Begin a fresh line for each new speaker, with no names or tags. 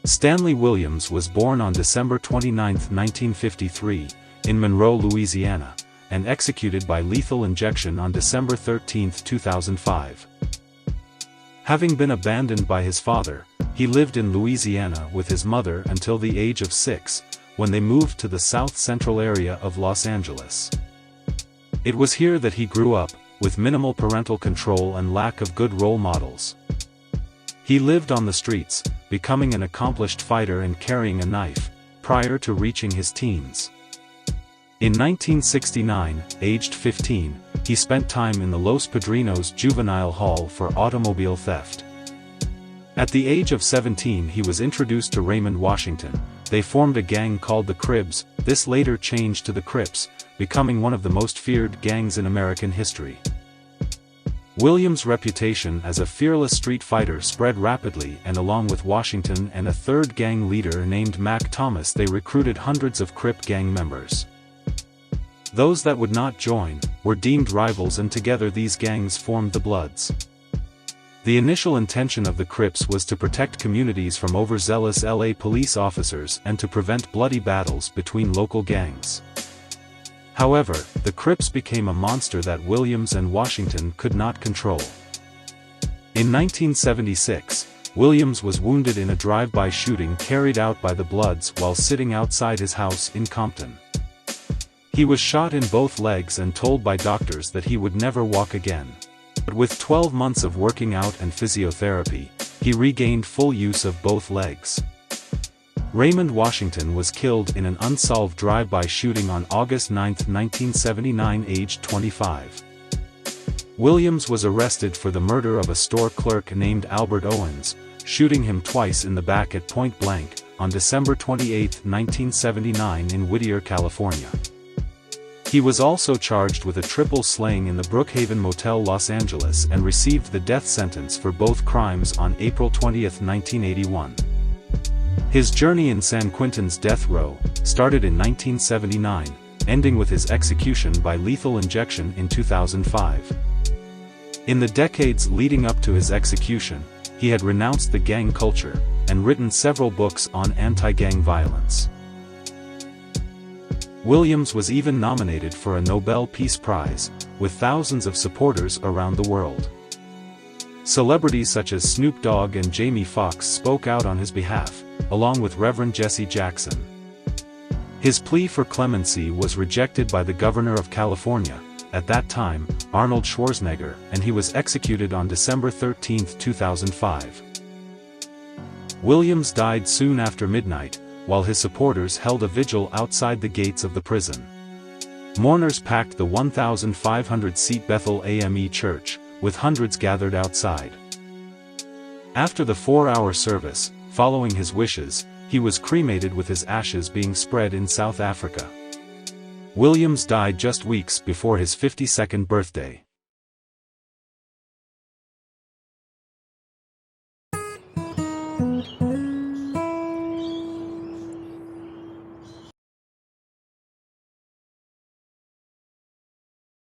Stanley Williams was born on December 29, 1953, in Monroe, Louisiana, and executed by lethal injection on December 13, 2005. Having been abandoned by his father, he lived in Louisiana with his mother until the age of 6, when they moved to the south-central area of Los Angeles. It was here that he grew up, with minimal parental control and lack of good role models. He lived on the streets, becoming an accomplished fighter and carrying a knife, prior to reaching his teens. In 1969, aged 15, he spent time in the Los Padrinos Juvenile Hall for automobile theft. At the age of 17 he was introduced to Raymond Washington. They formed a gang called the Crips. This later changed to the Crips, becoming one of the most feared gangs in American history. Williams' reputation as a fearless street fighter spread rapidly, and along with Washington and a third gang leader named Mac Thomas, they recruited hundreds of Crip gang members. Those that would not join were deemed rivals, and together these gangs formed the Bloods. The initial intention of the Crips was to protect communities from overzealous LA police officers and to prevent bloody battles between local gangs. However, the Crips became a monster that Williams and Washington could not control. In 1976, Williams was wounded in a drive-by shooting carried out by the Bloods while sitting outside his house in Compton. He was shot in both legs and told by doctors that he would never walk again. But with 12 months of working out and physiotherapy, he regained full use of both legs. Raymond Washington was killed in an unsolved drive-by shooting on August 9, 1979, aged 25. Williams was arrested for the murder of a store clerk named Albert Owens, shooting him twice in the back at point blank, on December 28, 1979 in Whittier, California. He was also charged with a triple slaying in the Brookhaven Motel, Los Angeles, and received the death sentence for both crimes on April 20, 1981. His journey in San Quentin's death row started in 1979, ending with his execution by lethal injection in 2005. In the decades leading up to his execution, he had renounced the gang culture, and written several books on anti-gang violence. Williams was even nominated for a Nobel Peace Prize, with thousands of supporters around the world. Celebrities such as Snoop Dogg and Jamie Foxx spoke out on his behalf, along with Reverend Jesse Jackson. His plea for clemency was rejected by the governor of California, at that time, Arnold Schwarzenegger, and he was executed on December 13, 2005. Williams died soon after midnight, while his supporters held a vigil outside the gates of the prison. Mourners packed the 1,500-seat Bethel AME church, with hundreds gathered outside. After the 4-hour service, following his wishes, he was cremated with his ashes being spread in South Africa. Williams died just weeks before his 52nd birthday.